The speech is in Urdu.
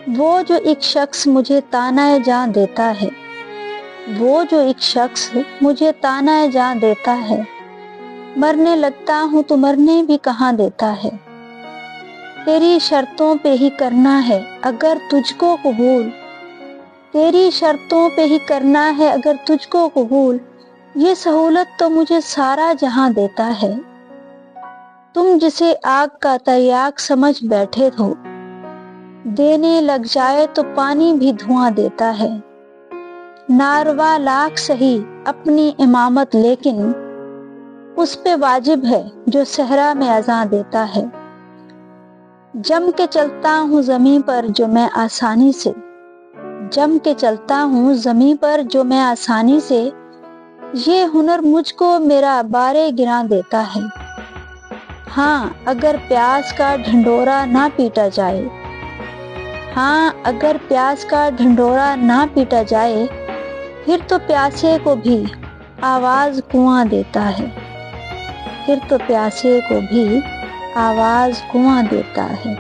وہ جو ایک شخص مجھے طعنہ جاں دیتا ہے، وہ جو ایک شخص مجھے طعنہ جاں دیتا ہے، مرنے لگتا ہوں تو مرنے بھی کہاں دیتا ہے۔ تیری شرطوں پہ ہی کرنا ہے اگر تجھ کو قبول، تیری شرطوں پہ ہی کرنا ہے اگر تجھ کو قبول، یہ سہولت تو مجھے سارا جہاں دیتا ہے۔ تم جسے آگ کا تریاق سمجھ بیٹھے ہو، دینے لگ جائے تو پانی بھی دھواں دیتا ہے۔ ناروا لاکھ سہی اپنی امامت، لیکن اس پہ واجب ہے جو صحرا میں اذاں دیتا ہے۔ جم کے چلتا ہوں زمیں پر جو میں آسانی سے، جم کے چلتا ہوں زمیں پر جو میں آسانی سے، یہ ہنر مجھ کو میرا بارے گراں دیتا ہے۔ ہاں اگر پیاس کا ڈھنڈورا نہ پیٹا جائے، ہاں اگر پیاس کا ڈھنڈورا نہ پیٹا جائے، پھر تو پیاسے کو بھی آواز کنواں دیتا ہے، پھر تو پیاسے کو بھی آواز کنواں دیتا ہے۔